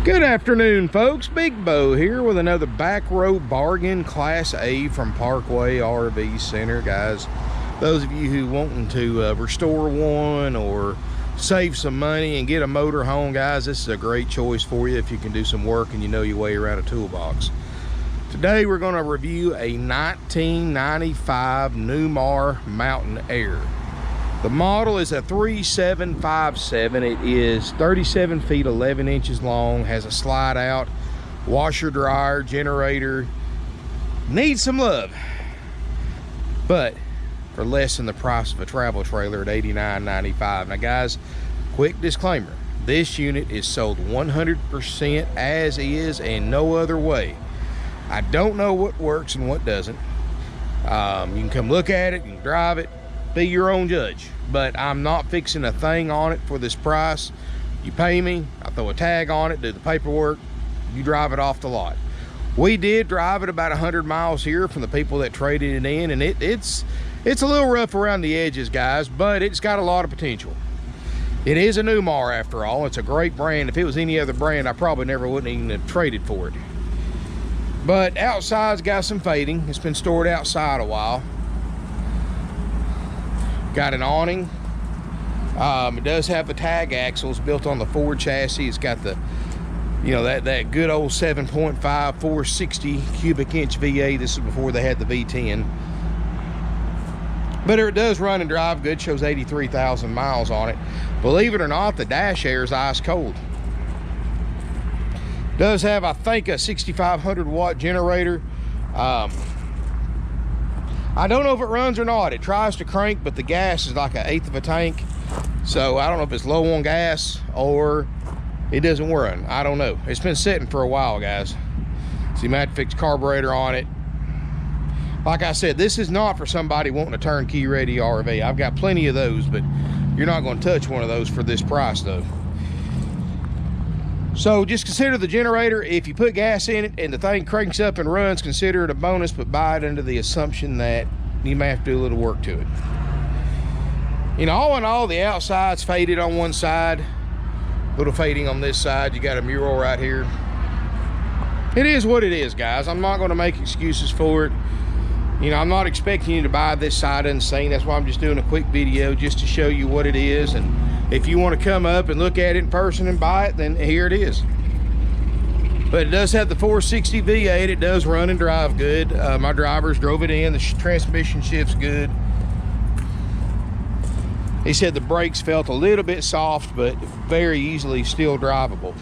Good afternoon, folks. Big Bo here with another back road bargain, Class A from Parkway RV Center. Guys, those of you who wanting to restore one or save some money and get a motor home, guys, this is a great choice for you if you can do some work and you know your way around a toolbox. Today we're going to review a 1995 Newmar Mountain Aire. The model is a 3757. It is 37 feet 11 inches long, has a slide out, washer dryer, generator. Needs some love, but for less than the price of a travel trailer at $89.95. Now guys, quick disclaimer, this unit is sold 100% as is and no other way. I don't know what works and what doesn't. You can come look at it, you can drive it, be your own judge, but I'm not fixing a thing on it for this price. You pay me, I throw a tag on it, do the paperwork, you drive it off the lot. We did drive it about 100 miles here from the people that traded it in, and it's a little rough around the edges, guys, but it's got a lot of potential. It is a Newmar after all. It's a great brand. If it was any other brand, I probably never wouldn't even have traded for it. But outside's got some fading. It's been stored outside a while. Got an awning. It does have the tag axles built on the Ford chassis. It's got the, you know, that good old 7.5 460 cubic inch V8. This is before they had the V10. But it does run and drive good. Shows 83,000 miles on it. Believe it or not, the dash air is ice cold. Does have, I think, a 6,500 watt generator. I don't know if it runs or not. It tries to crank, but the gas is like 1/8 of a tank. So I don't know if it's low on gas or it doesn't run. I don't know. It's been sitting for a while, guys. So you might have to fix carburetor on it. Like I said, this is not for somebody wanting a turnkey ready RV. I've got plenty of those, but you're not going to touch one of those for this price though. So just consider the generator. If you put gas in it and the thing cranks up and runs, consider it a bonus, but buy it under the assumption that you may have to do a little work to it. You know, all in all, the outside's faded on one side, a little fading on this side. You got a mural right here. It is what it is, guys. I'm not going to make excuses for it. You know, I'm not expecting you to buy this side unseen. That's why I'm just doing a quick video just to show you what it is. And if you want to come up and look at it in person and buy it, then here it is. But it does have the 460 V8. It does run and drive good. My drivers drove it in. The transmission shift's good. He said the brakes felt a little bit soft, but very easily still drivable.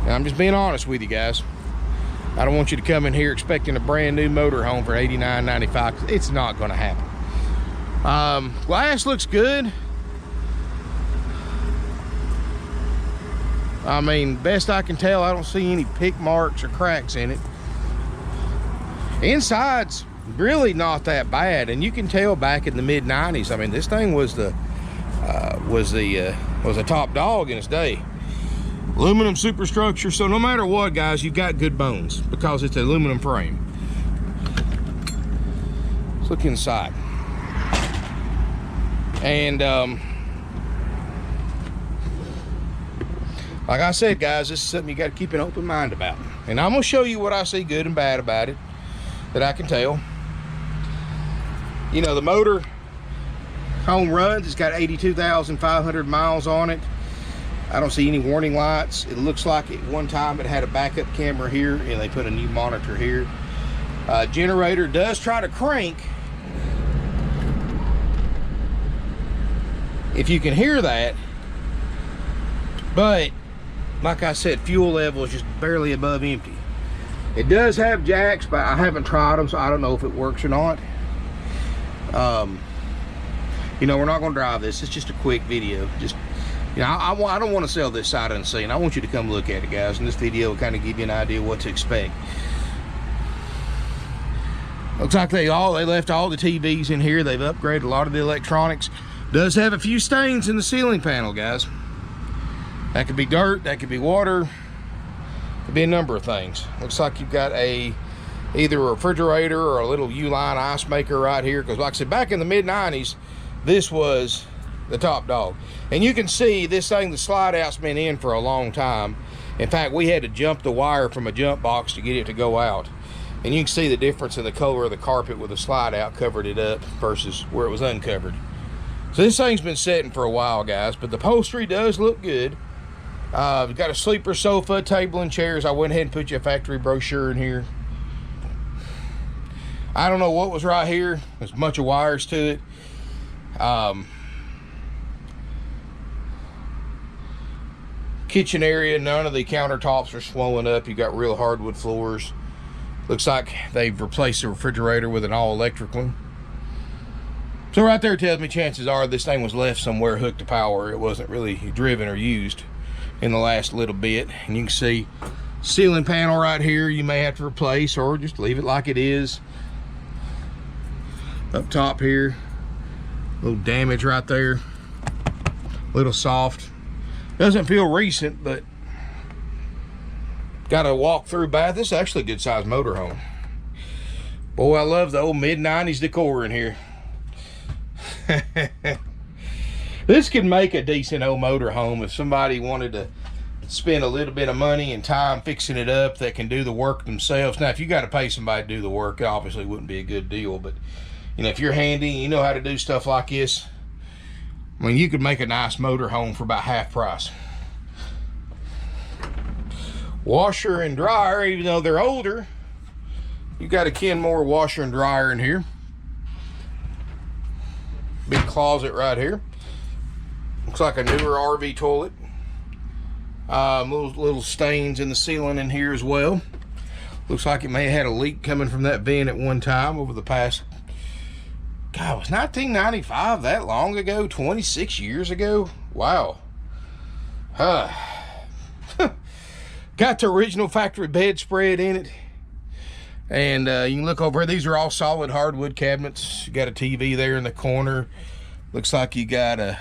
Now, I'm just being honest with you guys. I don't want you to come in here expecting a brand new motorhome for $89.95. It's not going to happen. Glass looks good. I mean, best I can tell, I don't see any pick marks or cracks in it. Inside's really not that bad, and you can tell back in the mid-90s. I mean, this thing was a top dog in its day. Aluminum superstructure, so no matter what, guys, you've got good bones because it's an aluminum frame. Let's look inside. And like I said, guys, this is something you got to keep an open mind about. And I'm going to show you what I see good and bad about it that I can tell. You know, the motor home runs. It's got 82,500 miles on it. I don't see any warning lights. It looks like at one time it had a backup camera here, and they put a new monitor here. Generator does try to crank. If you can hear that, but like I said, fuel level is just barely above empty. It does have jacks, but I haven't tried them, so I don't know if it works or not. You know, we're not going to drive this. It's just a quick video. Just, you know, I don't want to sell this sight unseen. I want you to come look at it, guys, and this video will kind of give you an idea what to expect. Looks like they left all the TVs in here. They've upgraded a lot of the electronics. Does have a few stains in the ceiling panel, guys. That could be dirt, that could be water, could be a number of things. Looks like you've got either a refrigerator or a little U-line ice maker right here, because like I said, back in the mid-90s, this was the top dog. And you can see this thing, the slide out's been in for a long time. In fact, we had to jump the wire from a jump box to get it to go out. And you can see the difference in the color of the carpet with the slide out covered it up versus where it was uncovered. So this thing's been sitting for a while, guys, but the upholstery does look good. We've got a sleeper sofa, table, and chairs. I went ahead and put you a factory brochure in here. I don't know what was right here. There's a bunch of wires to it. Kitchen area, none of the countertops are swollen up. You got real hardwood floors. Looks like they've replaced the refrigerator with an all-electric one. So right there tells me chances are this thing was left somewhere hooked to power. It wasn't really driven or used in the last little bit. And you can see ceiling panel right here you may have to replace or just leave it like it is. Up top here, a little damage right there, a little soft. Doesn't feel recent, but got a walk-through bath. This is actually a good sized motorhome. Boy, I love the old mid-90s decor in here. This could make a decent old motorhome if somebody wanted to spend a little bit of money and time fixing it up that can do the work themselves. Now, if you got to pay somebody to do the work, it obviously wouldn't be a good deal, but you know, if you're handy and you know how to do stuff like this, I mean, you could make a nice motorhome for about half price. Washer and dryer, even though they're older, you got a Kenmore washer and dryer in here. Big closet right here. Looks like a newer RV toilet. Little stains in the ceiling in here as well. Looks like it may have had a leak coming from that vent at one time over the past, God, was 1995 that long ago? 26 years ago? Wow. Got the original factory bedspread in it. And you can look over here. These are all solid hardwood cabinets. You got a TV there in the corner. Looks like you got a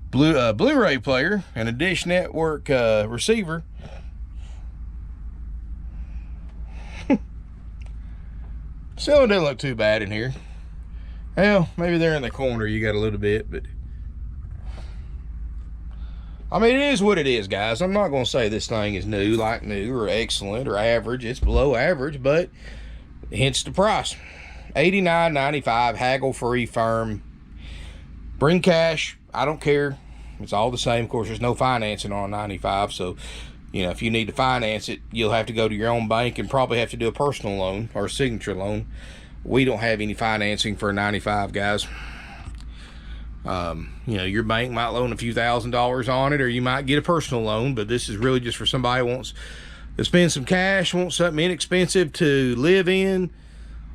Blu-ray player and a Dish Network receiver. Still doesn't look too bad in here. Well, maybe there in the corner you got a little bit, but I mean, it is what it is, guys. I'm not going to say this thing is new, like new, or excellent, or average. It's below average, but hence the price. $89.95, haggle-free, firm. Bring cash. I don't care. It's all the same. Of course, there's no financing on 95, so, you know, if you need to finance it, you'll have to go to your own bank and probably have to do a personal loan or a signature loan. We don't have any financing for a 95, guys. You know, your bank might loan a few $1,000s on it, or you might get a personal loan, but this is really just for somebody who wants to spend some cash, wants something inexpensive to live in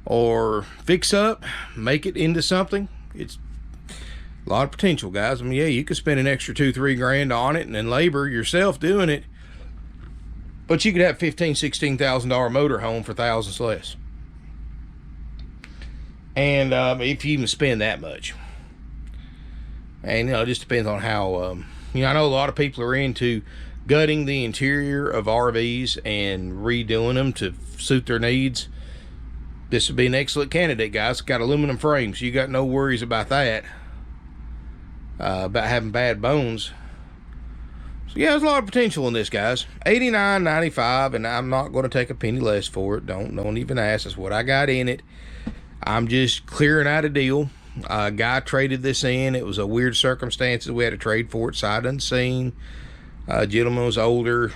or fix up, make it into something. It's a lot of potential, guys. I mean, yeah, you could spend an extra $2-3 grand on it and then labor yourself doing it, but you could have $15,000-$16,000 motorhome for thousands less. And if you even spend that much. And, you know, it just depends on how, you know, I know a lot of people are into gutting the interior of RVs and redoing them to suit their needs. This would be an excellent candidate, guys. It's got aluminum frames. You got no worries about that, about having bad bones. So, yeah, there's a lot of potential in this, guys. $89.95, and I'm not going to take a penny less for it. Don't even ask. That's what I got in it. I'm just clearing out a deal. A guy traded this in. It was a weird circumstances. We had to trade for it sight unseen. Gentleman was older.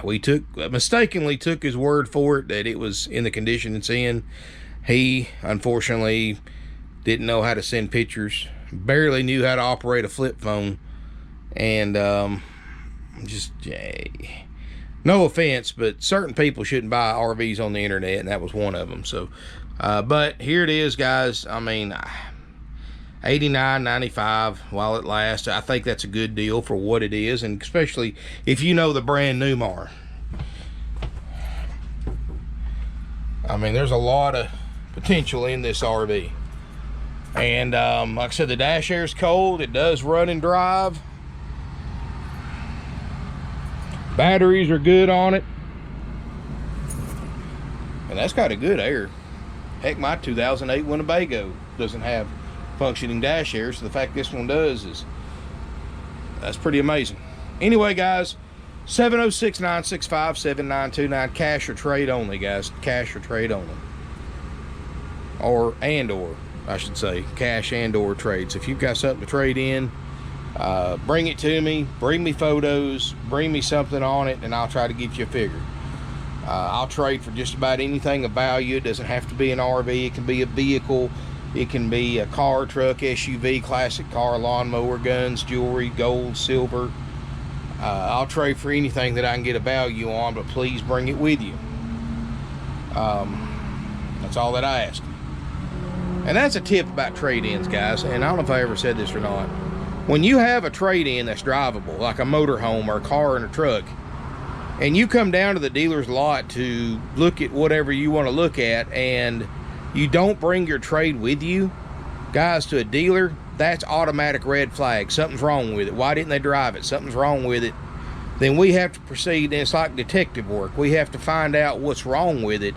We mistakenly took his word for it that it was in the condition it's in. He unfortunately didn't know how to send pictures, barely knew how to operate a flip phone, and no offense, but certain people shouldn't buy RVs on the internet, and that was one of them. So but here it is, guys. I mean, $89.95 while it lasts. I think that's a good deal for what it is, and especially if you know the brand Newmar. I mean, there's a lot of potential in this RV. And like I said, the dash air is cold. It does run and drive. Batteries are good on it. And that's got a good air. Heck, my 2008 Winnebago doesn't have functioning dash air. So the fact this one does that's pretty amazing. Anyway, guys, 706-965-7929. Cash or trade only, guys. Cash or trade only. Or I should say, cash and or trades. If you've got something to trade in, bring it to me. Bring me photos. Bring me something on it, and I'll try to get you a figure. I'll trade for just about anything of value. It doesn't have to be an RV. It can be a vehicle. It can be a car, truck, SUV, classic car, lawnmower, guns, jewelry, gold, silver. I'll trade for anything that I can get a value on, but please bring it with you. That's all that I ask. And that's a tip about trade-ins, guys. And I don't know if I ever said this or not. When you have a trade-in that's drivable, like a motorhome or a car and a truck, and you come down to the dealer's lot to look at whatever you want to look at, and you don't bring your trade with you, guys, to a dealer, that's automatic red flag. Something's wrong with it. Why didn't they drive it? Something's wrong with it. Then we have to proceed, and it's like detective work. We have to find out what's wrong with it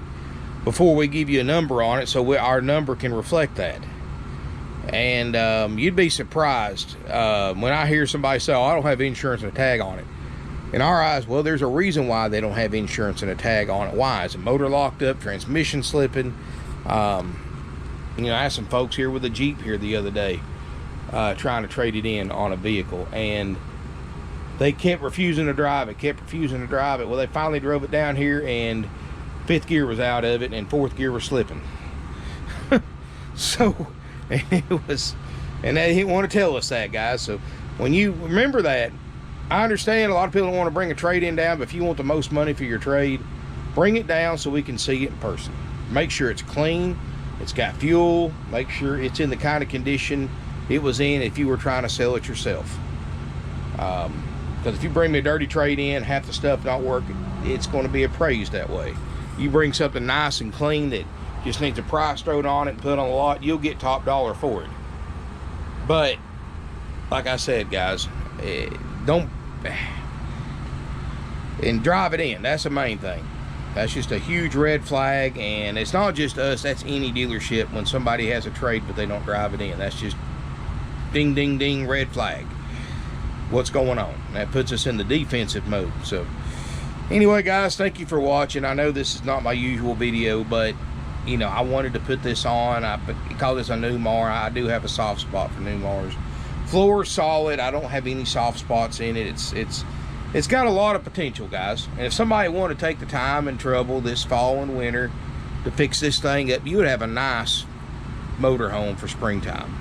before we give you a number on it, so our number can reflect that. And you'd be surprised when I hear somebody say, oh, I don't have insurance and a tag on it. In our eyes, well, there's a reason why they don't have insurance and a tag on it. Why? Is the motor locked up, transmission slipping? I had some folks here with a Jeep here the other day trying to trade it in on a vehicle, and they kept refusing to drive it, Well, they finally drove it down here, and 5th gear was out of it, and 4th gear was slipping. So, and they didn't want to tell us that, guys. So when you remember that, I understand a lot of people don't want to bring a trade-in down, but if you want the most money for your trade, bring it down so we can see it in person. Make sure it's clean, it's got fuel, make sure it's in the kind of condition it was in if you were trying to sell it yourself. Because if you bring me a dirty trade in, half the stuff not working, it's going to be appraised that way. You bring something nice and clean that just needs a price thrown on it and put on the lot, you'll get top dollar for it. But like I said, guys, don't and drive it in. That's the main thing. That's just a huge red flag, and it's not just us, that's any dealership. When somebody has a trade but they don't drive it in, that's just ding ding ding, red flag. What's going on? That puts us in the defensive mode. So anyway, guys, thank you for watching. I know this is not my usual video, but you know, I wanted to put this on. I call this a Newmar. I do have a soft spot for Newmars. Floor solid. I don't have any soft spots in it. It's got a lot of potential, guys. And if somebody wanted to take the time and trouble this fall and winter to fix this thing up, you would have a nice motorhome for springtime.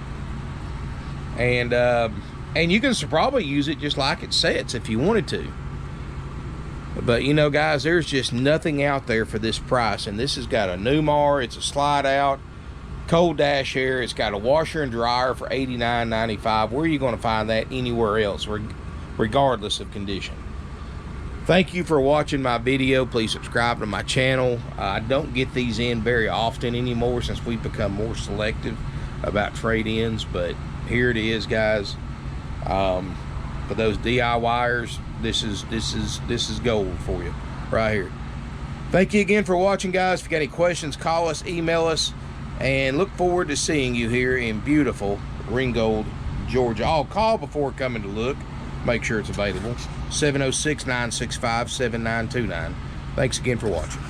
And you can probably use it just like it sets if you wanted to. But you know, guys, there's just nothing out there for this price. And this has got a Newmar. It's a slide out, cold dash air. It's got a washer and dryer for $89.95. Where are you going to find that anywhere else, regardless of condition? Thank you for watching my video. Please subscribe to my channel. I don't get these in very often anymore since we've become more selective about trade-ins, but here it is, guys. For those DIYers, this is gold for you right here. Thank you again for watching, guys. If you got any questions, call us, email us, and look forward to seeing you here in beautiful Ringgold, Georgia. I'll call before coming to look. Make sure it's available. 706-965-7929. Thanks again for watching.